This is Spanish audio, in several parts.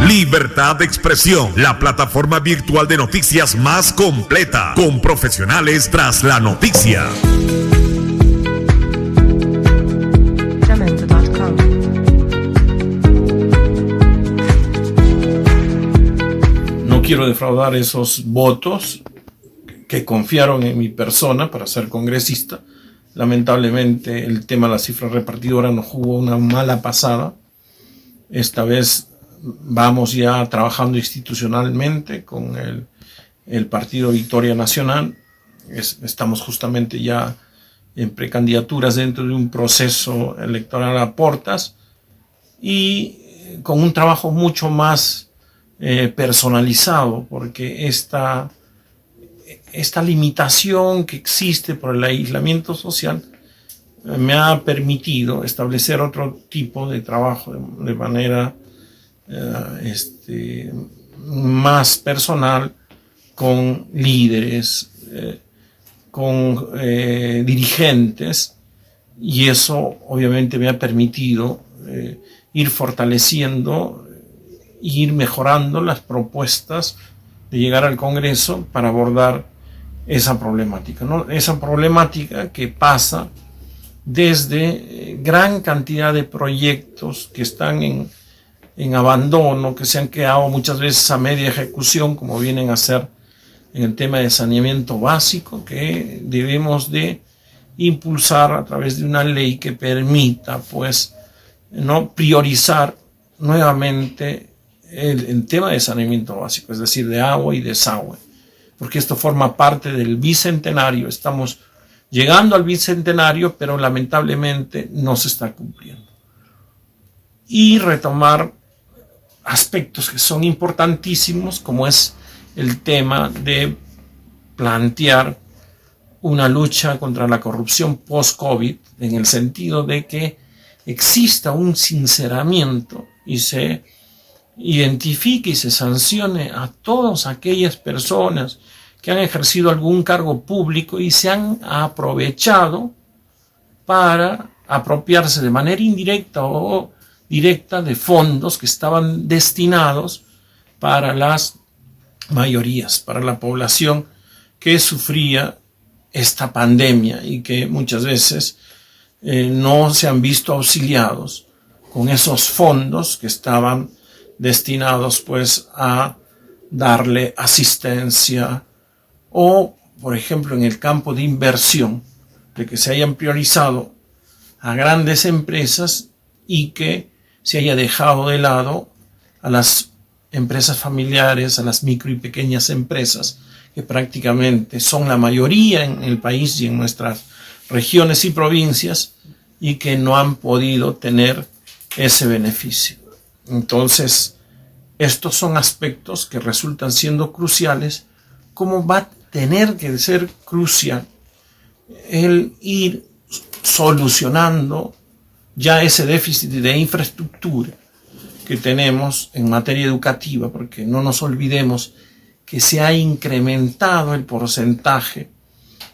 Libertad de Expresión, la plataforma virtual de noticias más completa, con profesionales tras la noticia. No quiero defraudar esos votos que confiaron en mi persona para ser congresista. Lamentablemente el tema de la cifra repartidora nos jugó una mala pasada. Esta vez vamos ya trabajando institucionalmente con el Partido Victoria Nacional. Estamos justamente ya en precandidaturas dentro de un proceso electoral a portas y con un trabajo mucho más personalizado, porque esta limitación que existe por el aislamiento social me ha permitido establecer otro tipo de trabajo de manera más personal, con líderes, con dirigentes, y eso obviamente me ha permitido ir fortaleciendo, ir mejorando las propuestas de llegar al Congreso para abordar esa problemática, ¿no? Esa problemática que pasa desde gran cantidad de proyectos que están en abandono, que se han quedado muchas veces a media ejecución, como vienen a ser en el tema de saneamiento básico, que debemos de impulsar a través de una ley que permita, pues, no priorizar nuevamente el tema de saneamiento básico, es decir, de agua y desagüe, porque esto forma parte del bicentenario. Estamos llegando al bicentenario, pero lamentablemente no se está cumpliendo. Y retomar aspectos que son importantísimos, como es el tema de plantear una lucha contra la corrupción post-COVID, en el sentido de que exista un sinceramiento y se identifique y se sancione a todas aquellas personas que han ejercido algún cargo público y se han aprovechado para apropiarse de manera indirecta o directa de fondos que estaban destinados para las mayorías, para la población que sufría esta pandemia y que muchas veces no se han visto auxiliados con esos fondos que estaban destinados, pues, a darle asistencia, o por ejemplo en el campo de inversión, de que se hayan priorizado a grandes empresas y que se haya dejado de lado a las empresas familiares, a las micro y pequeñas empresas, que prácticamente son la mayoría en el país y en nuestras regiones y provincias, y que no han podido tener ese beneficio. Entonces, estos son aspectos que resultan siendo cruciales. ¿Cómo va a tener que ser crucial el ir solucionando ya ese déficit de infraestructura que tenemos en materia educativa? Porque no nos olvidemos que se ha incrementado el porcentaje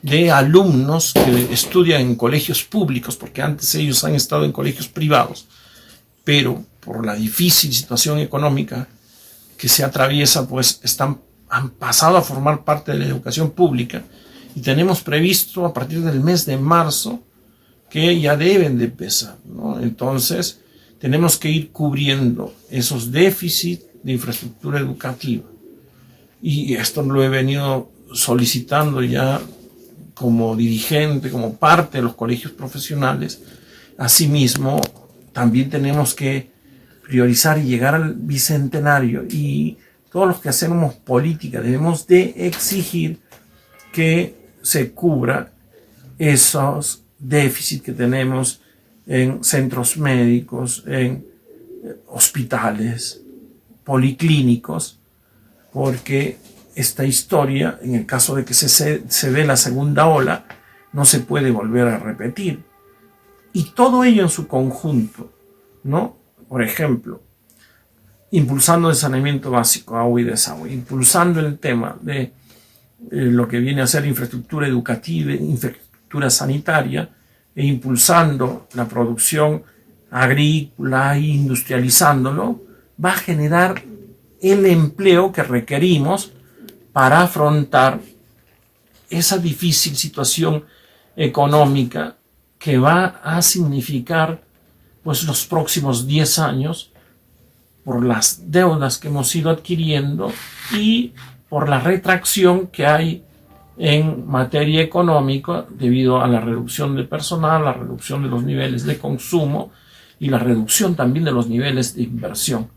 de alumnos que estudian en colegios públicos, porque antes ellos han estado en colegios privados, pero por la difícil situación económica que se atraviesa, pues han pasado a formar parte de la educación pública, y tenemos previsto a partir del mes de marzo que ya deben de empezar, ¿no? Entonces tenemos que ir cubriendo esos déficits de infraestructura educativa, y esto lo he venido solicitando ya como dirigente, como parte de los colegios profesionales. Asimismo, también tenemos que priorizar y llegar al bicentenario, y todos los que hacemos política debemos de exigir que se cubra esos déficits que tenemos en centros médicos, en hospitales, policlínicos, porque esta historia, en el caso de que se dé la segunda ola, no se puede volver a repetir. Y todo ello en su conjunto, ¿no? Por ejemplo, impulsando el saneamiento básico, agua y desagüe, impulsando el tema de lo que viene a ser infraestructura educativa, infraestructura sanitaria, e impulsando la producción agrícola e industrializándolo, va a generar el empleo que requerimos para afrontar esa difícil situación económica que va a significar pues los próximos 10 años por las deudas que hemos ido adquiriendo y por la retracción que hay en materia económica debido a la reducción de personal, la reducción de los niveles de consumo y la reducción también de los niveles de inversión.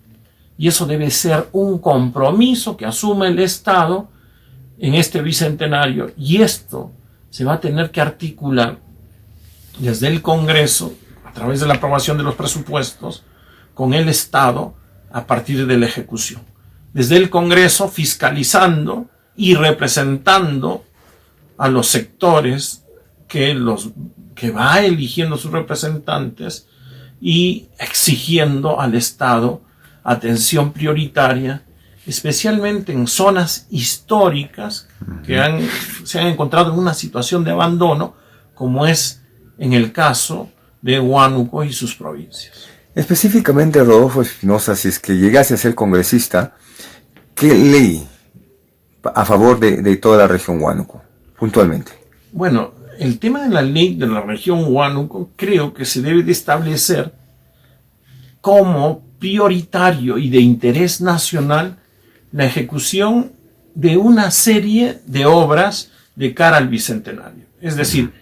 Y eso debe ser un compromiso que asume el Estado en este bicentenario, y esto se va a tener que articular desde el Congreso a través de la aprobación de los presupuestos con el Estado a partir de la ejecución. Desde el Congreso fiscalizando y representando a los sectores que va eligiendo sus representantes y exigiendo al Estado atención prioritaria, especialmente en zonas históricas que se han encontrado en una situación de abandono, como es en el caso de Huánuco y sus provincias. Específicamente, Rodolfo Espinosa, si es que llegase a ser congresista, ¿qué ley a favor de toda la región Huánuco, puntualmente? Bueno, el tema de la ley de la región Huánuco creo que se debe de establecer como prioritario y de interés nacional la ejecución de una serie de obras de cara al bicentenario. Es decir,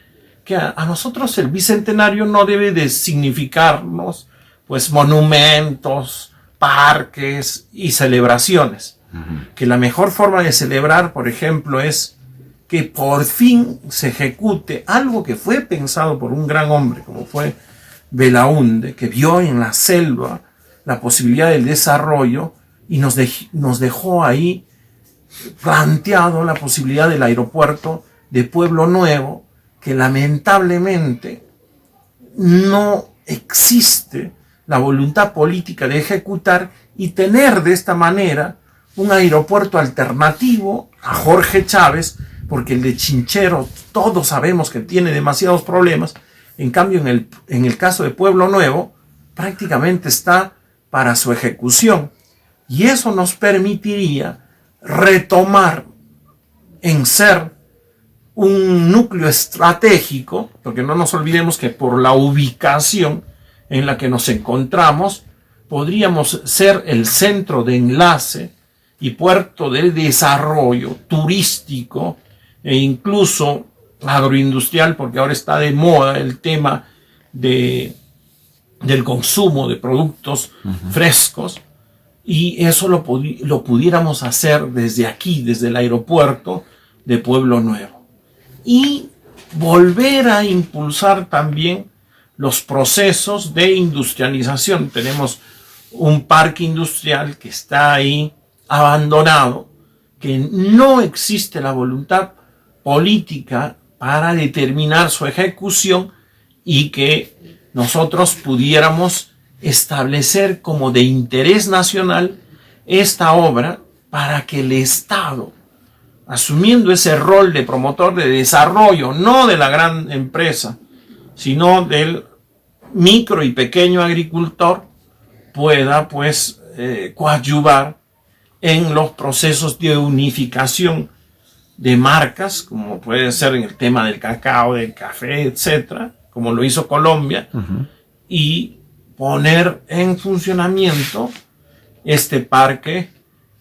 que a nosotros el bicentenario no debe de significarnos pues monumentos, parques y celebraciones. Que la mejor forma de celebrar, por ejemplo, es que por fin se ejecute algo que fue pensado por un gran hombre como fue Belaúnde, que vio en la selva la posibilidad del desarrollo y nos dejó ahí planteado la posibilidad del aeropuerto de Pueblo Nuevo, que lamentablemente no existe la voluntad política de ejecutar y tener de esta manera un aeropuerto alternativo a Jorge Chávez, porque el de Chinchero todos sabemos que tiene demasiados problemas. En cambio, en el caso de Pueblo Nuevo, prácticamente está para su ejecución. Y eso nos permitiría retomar en ser un núcleo estratégico, porque no nos olvidemos que por la ubicación en la que nos encontramos, podríamos ser el centro de enlace y puerto de desarrollo turístico e incluso agroindustrial, porque ahora está de moda el tema del consumo de productos frescos, y eso lo pudiéramos hacer desde aquí, desde el aeropuerto de Pueblo Nuevo. Y volver a impulsar también los procesos de industrialización. Tenemos un parque industrial que está ahí abandonado, que no existe la voluntad política para determinar su ejecución y que nosotros pudiéramos establecer como de interés nacional esta obra para que el Estado, asumiendo ese rol de promotor de desarrollo, no de la gran empresa, sino del micro y pequeño agricultor, pueda pues coadyuvar en los procesos de unificación de marcas, como puede ser en el tema del cacao, del café, etcétera, como lo hizo Colombia, y poner en funcionamiento este parque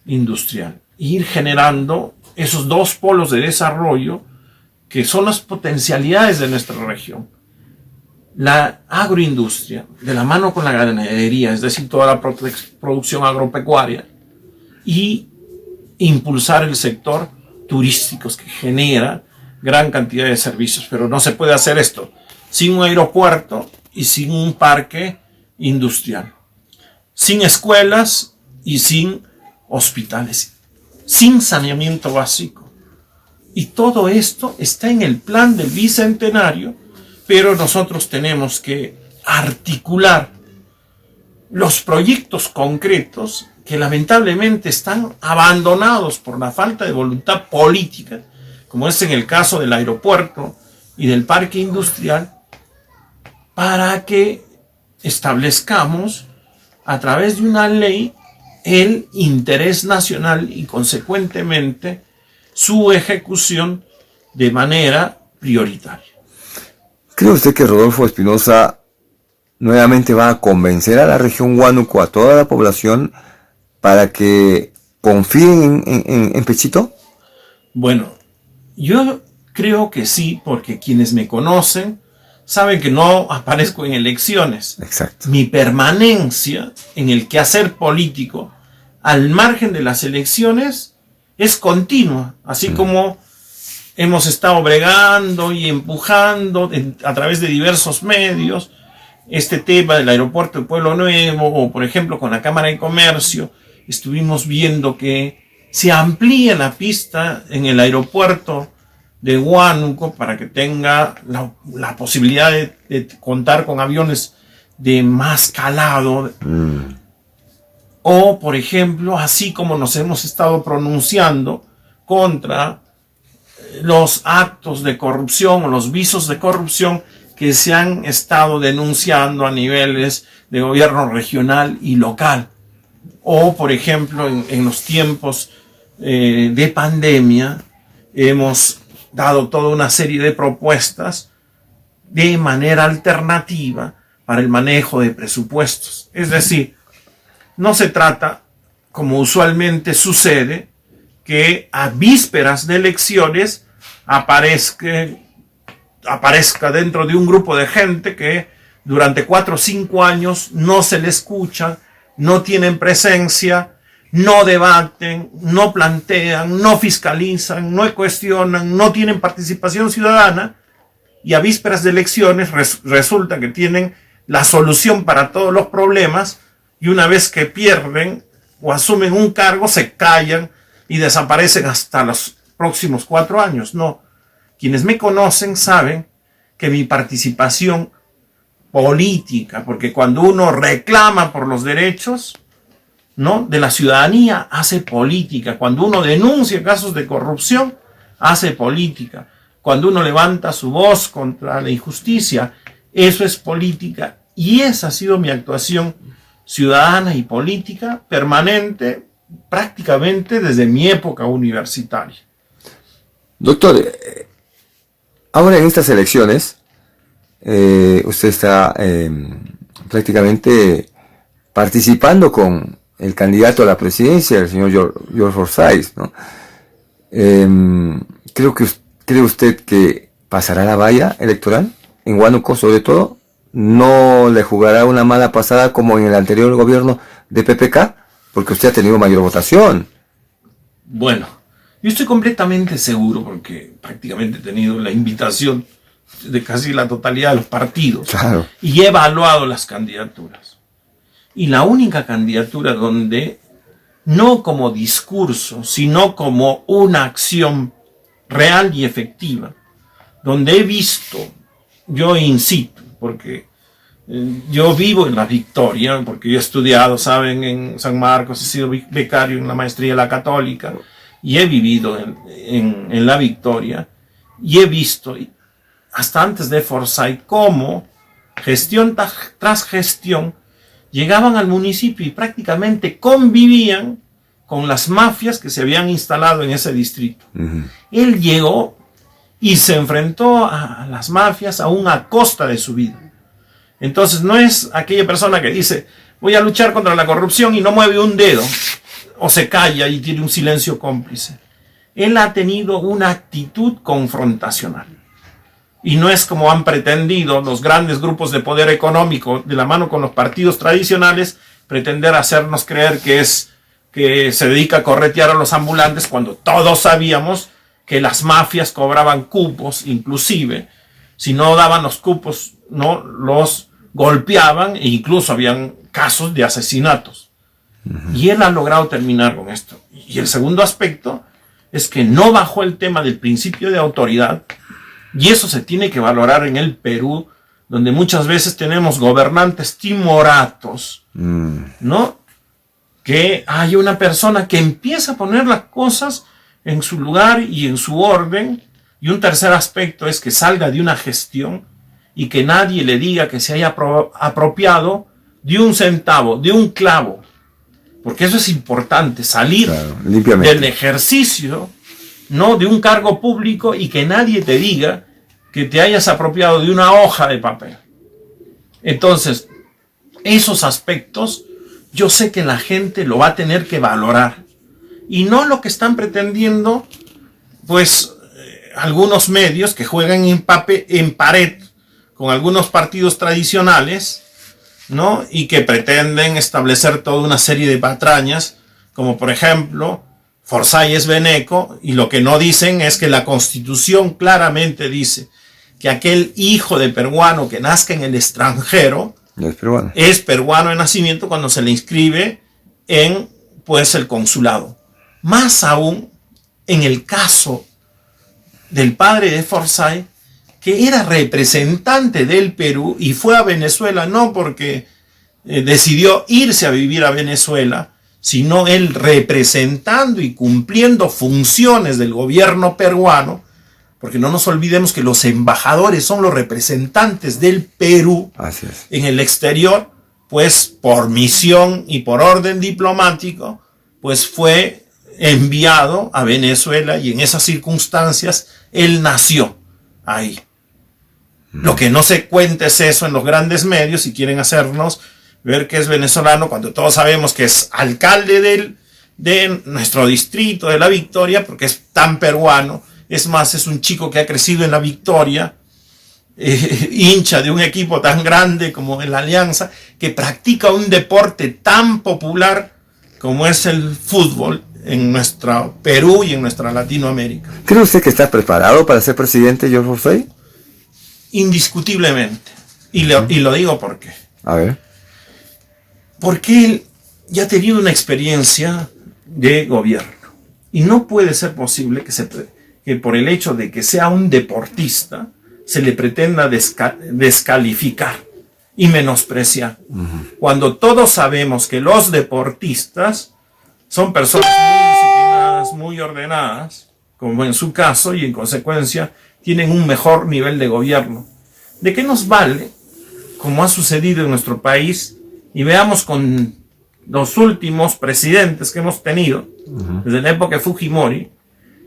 industrial, ir generando esos dos polos de desarrollo que son las potencialidades de nuestra región. La agroindustria, de la mano con la ganadería, es decir, toda la producción agropecuaria, y impulsar el sector turístico que genera gran cantidad de servicios. Pero no se puede hacer esto sin un aeropuerto y sin un parque industrial, sin escuelas y sin hospitales, sin saneamiento básico. Y todo esto está en el plan del bicentenario, pero nosotros tenemos que articular los proyectos concretos que lamentablemente están abandonados por la falta de voluntad política, como es en el caso del aeropuerto y del parque industrial, para que establezcamos a través de una ley el interés nacional y consecuentemente su ejecución de manera prioritaria. ¿Cree usted que Rodolfo Espinosa nuevamente va a convencer a la región Huánuco, a toda la población, para que confíen en Pechito? Bueno, yo creo que sí, porque quienes me conocen saben que no aparezco en elecciones. Exacto. Mi permanencia en el quehacer político, al margen de las elecciones, es continua, así como hemos estado bregando y empujando a través de diversos medios este tema del aeropuerto de Pueblo Nuevo, o por ejemplo con la Cámara de Comercio, estuvimos viendo que se amplía la pista en el aeropuerto de Huánuco para que tenga la posibilidad de contar con aviones de más calado. O, por ejemplo, así como nos hemos estado pronunciando contra los actos de corrupción o los visos de corrupción que se han estado denunciando a niveles de gobierno regional y local. O, por ejemplo, en los tiempos de pandemia, hemos dado toda una serie de propuestas de manera alternativa para el manejo de presupuestos. Es decir, no se trata, como usualmente sucede, que a vísperas de elecciones aparezca dentro de un grupo de gente que durante 4 o 5 años no se le escucha, no tienen presencia, no debaten, no plantean, no fiscalizan, no cuestionan, no tienen participación ciudadana, y a vísperas de elecciones resulta que tienen la solución para todos los problemas, y una vez que pierden o asumen un cargo se callan y desaparecen hasta los próximos 4 años. No, quienes me conocen saben que mi participación política, porque cuando uno reclama por los derechos, ¿no?, de la ciudadanía, hace política. Cuando uno denuncia casos de corrupción, hace política. Cuando uno levanta su voz contra la injusticia, eso es política. Y esa ha sido mi actuación ciudadana y política permanente prácticamente desde mi época universitaria. Doctor, ahora en estas elecciones, usted está prácticamente participando con el candidato a la presidencia, el señor George Forsyth, ¿no? ¿Cree usted que pasará la valla electoral en Huánuco, sobre todo? ¿No le jugará una mala pasada como en el anterior gobierno de PPK? Porque usted ha tenido mayor votación. Bueno, yo estoy completamente seguro, porque prácticamente he tenido la invitación de casi la totalidad de los partidos. Claro. Y he evaluado las candidaturas. Y la única candidatura donde, no como discurso, sino como una acción real y efectiva, donde he visto, yo in situ, porque yo vivo en La Victoria, porque yo he estudiado, saben, en San Marcos, he sido becario en la maestría de la Católica, y he vivido en La Victoria, y he visto, hasta antes de Forsyth, cómo gestión tras gestión llegaban al municipio y prácticamente convivían con las mafias que se habían instalado en ese distrito. Él llegó y se enfrentó a las mafias aún a costa de su vida. Entonces no es aquella persona que dice, voy a luchar contra la corrupción y no mueve un dedo, o se calla y tiene un silencio cómplice. Él ha tenido una actitud confrontacional. Y no es como han pretendido los grandes grupos de poder económico, de la mano con los partidos tradicionales, pretender hacernos creer que se dedica a corretear a los ambulantes, cuando todos sabíamos que las mafias cobraban cupos, inclusive, si no daban los cupos, no los golpeaban, e incluso habían casos de asesinatos. Y él ha logrado terminar con esto. Y el segundo aspecto es que no bajó el tema del principio de autoridad, y eso se tiene que valorar en el Perú, donde muchas veces tenemos gobernantes timoratos, ¿no? Que hay una persona que empieza a poner las cosas en su lugar y en su orden. Y un tercer aspecto es que salga de una gestión y que nadie le diga que se haya apropiado de un centavo, de un clavo. porque eso es importante, salir limpiamente del ejercicio, ¿no?, de un cargo público y que nadie te diga que te hayas apropiado de una hoja de papel. Entonces, esos aspectos yo sé que la gente lo va a tener que valorar, y no lo que están pretendiendo pues algunos medios que juegan en pared con algunos partidos tradicionales, ¿no?, y que pretenden establecer toda una serie de patrañas, como por ejemplo Forsyth es veneco, y lo que no dicen es que la Constitución claramente dice que aquel hijo de peruano que nazca en el extranjero es peruano de nacimiento cuando se le inscribe en pues el consulado. Más aún en el caso del padre de Forsyth, que era representante del Perú y fue a Venezuela no porque decidió irse a vivir a Venezuela, sino él representando y cumpliendo funciones del gobierno peruano, porque no nos olvidemos que los embajadores son los representantes del Perú en el exterior, pues por misión y por orden diplomático, pues fue enviado a Venezuela, y en esas circunstancias él nació ahí. Lo que no se cuenta es eso en los grandes medios, y quieren hacernos ver que es venezolano cuando todos sabemos que es alcalde de nuestro distrito de La Victoria, porque es tan peruano. Es más, es un chico que ha crecido en La Victoria, hincha de un equipo tan grande como la Alianza, que practica un deporte tan popular como es el fútbol en nuestro Perú y en nuestra Latinoamérica. ¿Cree usted que está preparado para ser presidente, George Forsyth? Indiscutiblemente. Y lo digo por qué. A ver. Porque él ya ha tenido una experiencia de gobierno. Y no puede ser posible que por el hecho de que sea un deportista se le pretenda descalificar y menospreciar. Cuando todos sabemos que los deportistas son personas muy disciplinadas, muy ordenadas, como en su caso, y en consecuencia tienen un mejor nivel de gobierno. ¿De qué nos vale, como ha sucedido en nuestro país, y veamos con los últimos presidentes que hemos tenido, desde la época de Fujimori,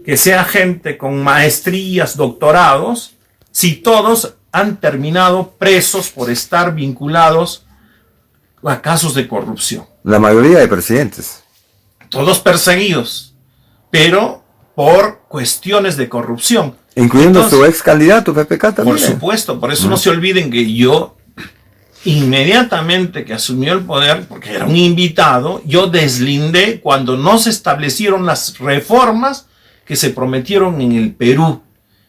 que sea gente con maestrías, doctorados, si todos han terminado presos por estar vinculados a casos de corrupción? La mayoría de presidentes. Todos perseguidos, pero por cuestiones de corrupción. Incluyendo su ex candidato, PPK, también. Por supuesto, por eso no se olviden que yo, inmediatamente que asumió el poder, porque era un invitado, yo deslindé cuando no se establecieron las reformas que se prometieron en el Perú.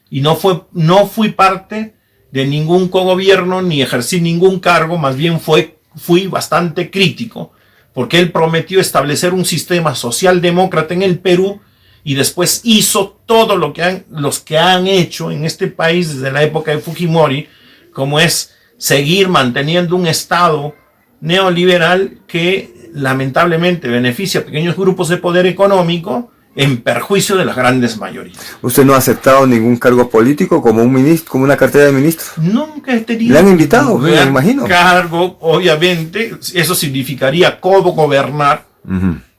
Y no fui parte de ningún cogobierno, ni ejercí ningún cargo, más bien fui bastante crítico, porque él prometió establecer un sistema socialdemócrata en el Perú, y después hizo todo lo que los que han hecho en este país desde la época de Fujimori, como es seguir manteniendo un Estado neoliberal que lamentablemente beneficia a pequeños grupos de poder económico en perjuicio de las grandes mayorías. ¿Usted no ha aceptado ningún cargo político como un ministro, como una cartera de ministro? Nunca he tenido. ¿Le han invitado? Me imagino. Cargo, obviamente, eso significaría co-gobernar.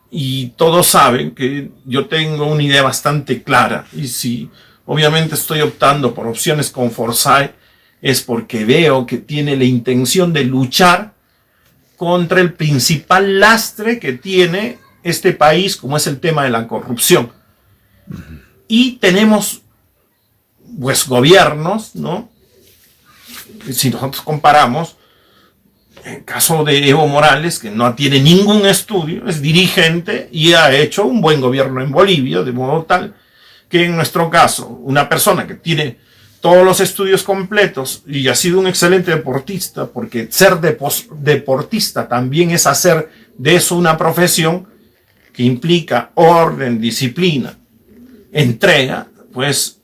Y todos saben que yo tengo una idea bastante clara. Y si obviamente estoy optando por opciones con Forsyth, es porque veo que tiene la intención de luchar contra el principal lastre que tiene este país, como es el tema de la corrupción. Y tenemos pues gobiernos, ¿no? Si nosotros comparamos el caso de Evo Morales, que no tiene ningún estudio, es dirigente y ha hecho un buen gobierno en Bolivia, de modo tal que en nuestro caso, una persona que tiene todos los estudios completos y ha sido un excelente deportista, porque ser deportista también es hacer de eso una profesión que implica orden, disciplina, entrega, pues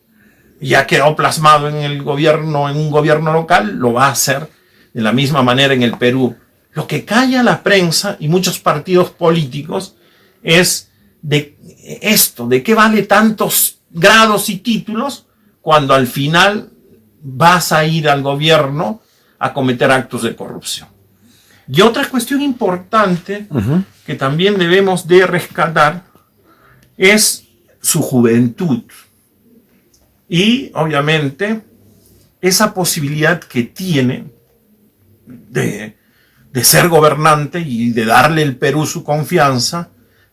ya quedó plasmado en el gobierno, en un gobierno local, lo va a hacer de la misma manera en el Perú. Lo que calla la prensa y muchos partidos políticos es de esto, de qué vale tantos grados y títulos cuando al final vas a ir al gobierno a cometer actos de corrupción. Y otra cuestión importante que también debemos de rescatar es su juventud. Y obviamente esa posibilidad que tiene de ser gobernante y de darle el Perú su confianza,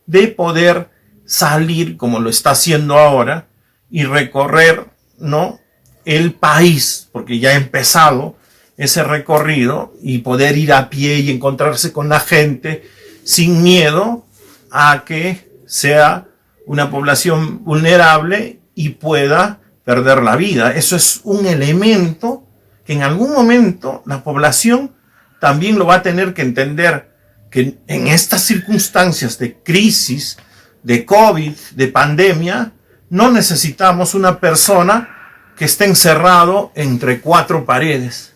de poder salir como lo está haciendo ahora y recorrer, ¿no?, el país, porque ya ha empezado ese recorrido, y poder ir a pie y encontrarse con la gente sin miedo a que sea una población vulnerable y pueda perder la vida. Eso es un elemento que en algún momento la población también lo va a tener que entender, que en estas circunstancias de crisis, de COVID, de pandemia, no necesitamos una persona que esté encerrado entre cuatro paredes.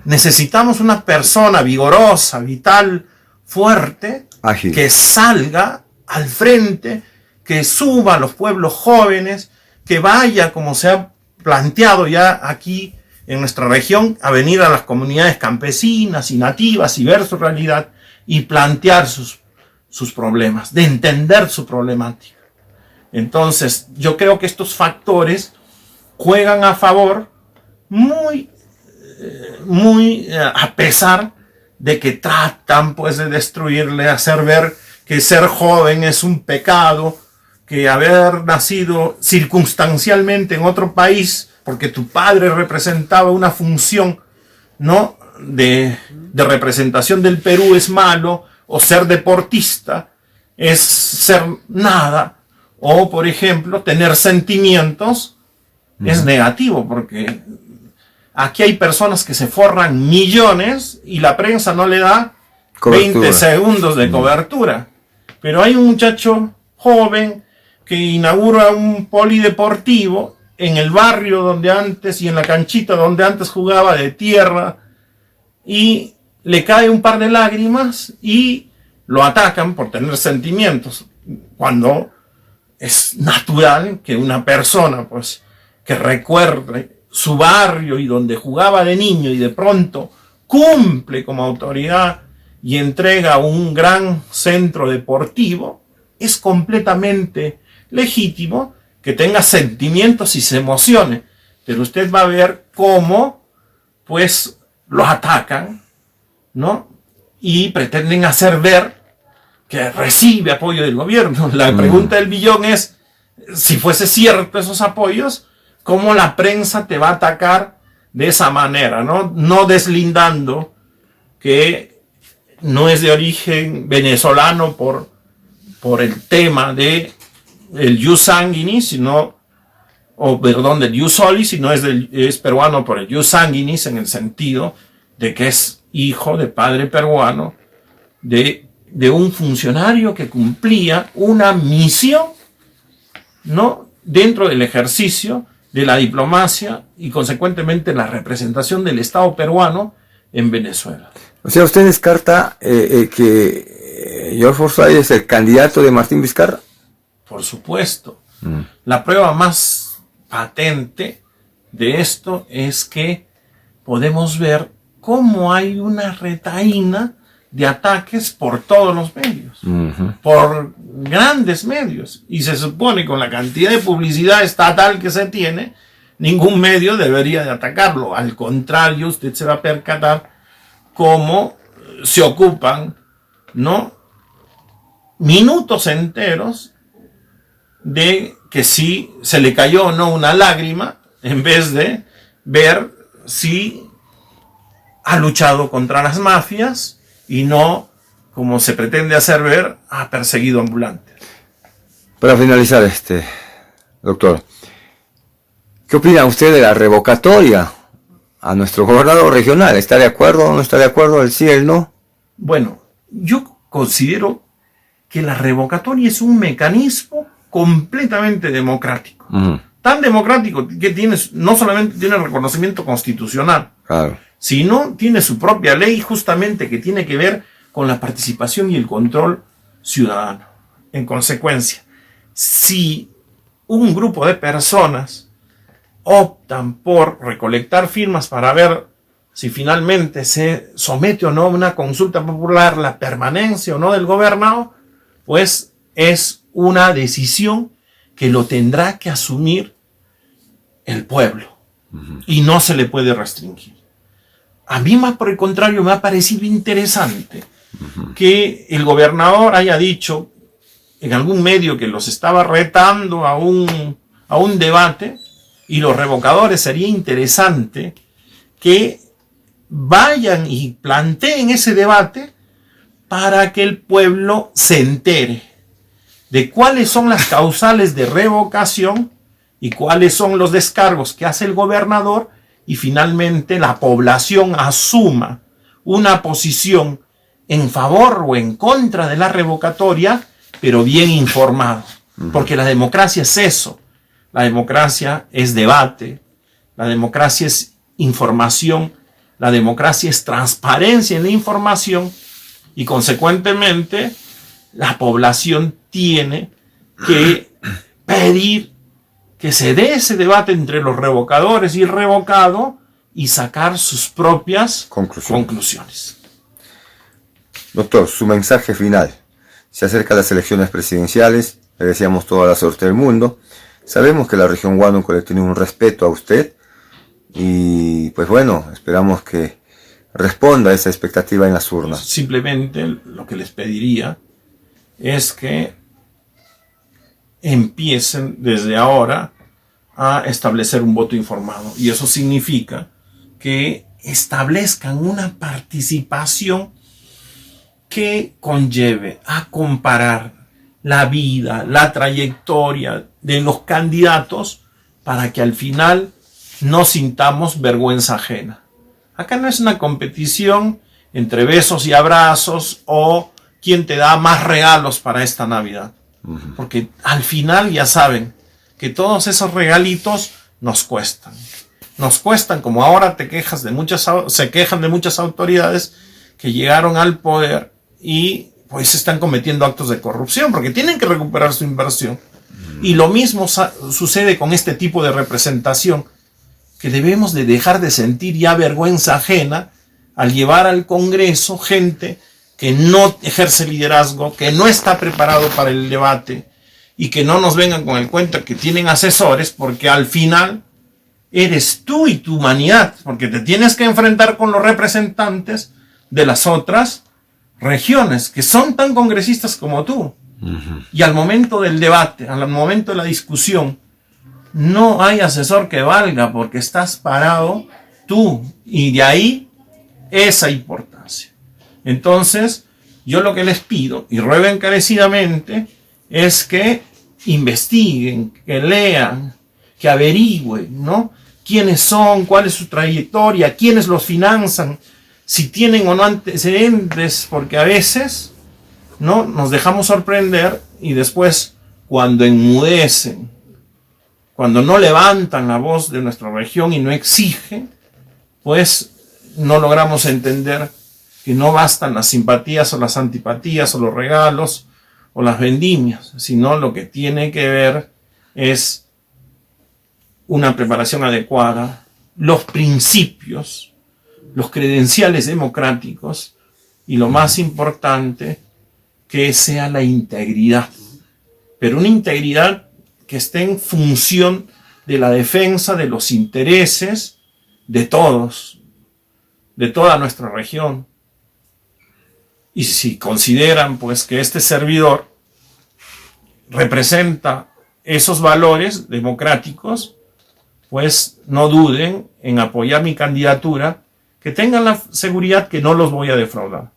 Necesitamos una persona vigorosa, vital, fuerte, ágil, que salga al frente, que suba a los pueblos jóvenes, que vaya, como se ha planteado ya aquí en nuestra región, a venir a las comunidades campesinas y nativas y ver su realidad y plantear sus problemas, de entender su problemática. Entonces, yo creo que estos factores juegan a favor muy a pesar de que tratan pues de destruirle, hacer ver que ser joven es un pecado, que haber nacido circunstancialmente en otro país porque tu padre representaba una función, ¿no?, de representación del Perú es malo, o ser deportista es ser nada, o por ejemplo tener sentimientos es negativo, porque aquí hay personas que se forran millones y la prensa no le da cobertura. 20 segundos de cobertura. Pero hay un muchacho joven que inaugura un polideportivo en el barrio donde antes, y en la canchita donde antes jugaba de tierra, y le cae un par de lágrimas y lo atacan por tener sentimientos, cuando es natural que una persona pues que recuerde su barrio y donde jugaba de niño y de pronto cumple como autoridad y entrega un gran centro deportivo, es completamente legítimo que tenga sentimientos y se emocione. Pero usted va a ver cómo pues lo atacan, ¿no?, y pretenden hacer ver que recibe apoyo del gobierno. La pregunta del billón es, si fuese cierto esos apoyos, ¿cómo la prensa te va a atacar de esa manera, ¿no? No deslindando que no es de origen venezolano por el tema de el ius sanguinis, sino, del ius soli, sino es peruano por el ius sanguinis, en el sentido de que es hijo de padre peruano, de un funcionario que cumplía una misión, ¿no?, dentro del ejercicio de la diplomacia y consecuentemente la representación del Estado peruano en Venezuela. O sea, ¿usted descarta que George Forsyth es el candidato de Martín Vizcarra? Por supuesto. La prueba más patente de esto es que podemos ver cómo hay una retaína de ataques por todos los medios, por grandes medios, y se supone con la cantidad de publicidad estatal que se tiene, ningún medio debería de atacarlo. Al contrario, usted se va a percatar cómo se ocupan, ¿no?, minutos enteros de que si se le cayó o no una lágrima, en vez de ver si ha luchado contra las mafias y no, como se pretende hacer ver, ha perseguido ambulantes. Para finalizar, doctor, ¿qué opina usted de la revocatoria a nuestro gobernador regional? ¿Está de acuerdo o no está de acuerdo? ¿El sí, el no? Bueno, yo considero que la revocatoria es un mecanismo completamente democrático. Tan democrático que no solamente tiene reconocimiento constitucional, claro, sino tiene su propia ley, justamente, que tiene que ver con la participación y el control ciudadano. En consecuencia, si un grupo de personas optan por recolectar firmas para ver si finalmente se somete o no a una consulta popular la permanencia o no del gobernado, pues es una decisión que lo tendrá que asumir el pueblo y no se le puede restringir. A mí, más por el contrario, me ha parecido interesante que el gobernador haya dicho en algún medio que los estaba retando a un debate, y los revocadores sería interesante que vayan y planteen ese debate para que el pueblo se entere de cuáles son las causales de revocación y cuáles son los descargos que hace el gobernador, y finalmente la población asuma una posición en favor o en contra de la revocatoria, pero bien informado. Porque la democracia es eso. La democracia es debate, la democracia es información, la democracia es transparencia en la información, y consecuentemente la población tiene que pedir que se dé ese debate entre los revocadores y el revocado y sacar sus propias conclusiones. Doctor, su mensaje final. Se acercan las elecciones presidenciales, le deseamos toda la suerte del mundo. Sabemos que la región Huánuco le tiene un respeto a usted y pues bueno, esperamos que responda a esa expectativa en las urnas. Simplemente lo que les pediría es que empiecen desde ahora a establecer un voto informado, y eso significa que establezcan una participación que conlleve a comparar la vida, la trayectoria de los candidatos, para que al final no sintamos vergüenza ajena. Acá no es una competición entre besos y abrazos o quién te da más regalos para esta Navidad. Porque al final ya saben que todos esos regalitos nos cuestan. Nos cuestan, como ahora se quejan de muchas autoridades que llegaron al poder y pues están cometiendo actos de corrupción porque tienen que recuperar su inversión. Y lo mismo sucede con este tipo de representación, que debemos de dejar de sentir ya vergüenza ajena al llevar al Congreso gente que no ejerce liderazgo, que no está preparado para el debate, y que no nos vengan con el cuento que tienen asesores, porque al final eres tú y tu humanidad, porque te tienes que enfrentar con los representantes de las otras regiones que son tan congresistas como tú. Y al momento del debate, al momento de la discusión, no hay asesor que valga, porque estás parado tú, y de ahí esa importancia. Entonces, yo lo que les pido y ruego encarecidamente es que investiguen, que lean, que averigüen, ¿no? Quiénes son, cuál es su trayectoria, quiénes los financian, si tienen o no antecedentes, porque a veces, ¿no?, nos dejamos sorprender y después, cuando enmudecen, cuando no levantan la voz de nuestra región y no exigen, pues no logramos entender que no bastan las simpatías o las antipatías o los regalos o las vendimias, sino lo que tiene que ver es una preparación adecuada, los principios, los credenciales democráticos, y lo más importante, que sea la integridad, pero una integridad que esté en función de la defensa de los intereses de todos, de toda nuestra región. Y si consideran pues que este servidor representa esos valores democráticos, pues no duden en apoyar mi candidatura, que tengan la seguridad que no los voy a defraudar.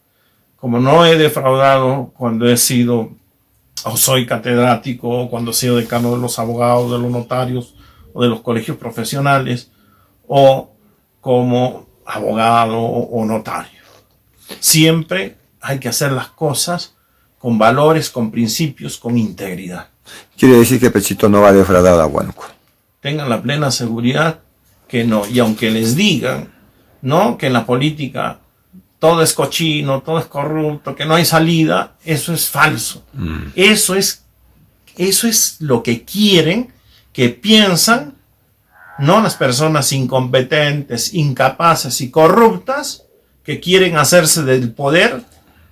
Como no he defraudado cuando he sido o soy catedrático, o cuando he sido decano de los abogados, de los notarios o de los colegios profesionales, o como abogado o notario. Siempre hay que hacer las cosas con valores, con principios, con integridad. Quiere decir que Pechito no va a defraudar a Huánuco. Tengan la plena seguridad que no. Y aunque les digan, ¿no?, que en la política todo es cochino, todo es corrupto, que no hay salida, eso es falso. Eso es lo que quieren, que piensan no las personas incompetentes, incapaces y corruptas que quieren hacerse del poder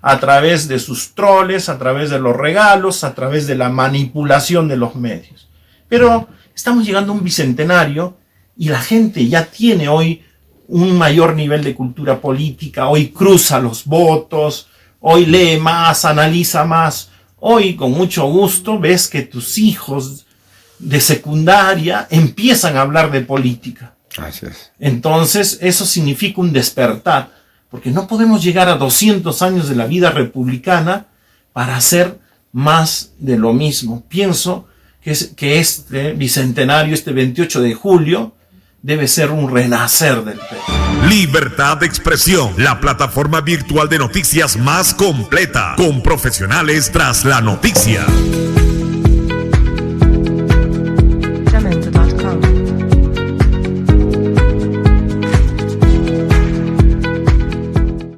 a través de sus troles, a través de los regalos, a través de la manipulación de los medios. Pero estamos llegando a un bicentenario y la gente ya tiene hoy un mayor nivel de cultura política, hoy cruza los votos, hoy lee más, analiza más. Hoy, con mucho gusto, ves que tus hijos de secundaria empiezan a hablar de política. Así es. Entonces, eso significa un despertar, porque no podemos llegar a 200 años de la vida republicana para hacer más de lo mismo. Pienso que este bicentenario, este 28 de julio, debe ser un renacer del Perú. Libertad de Expresión, la plataforma virtual de noticias más completa, con profesionales tras la noticia.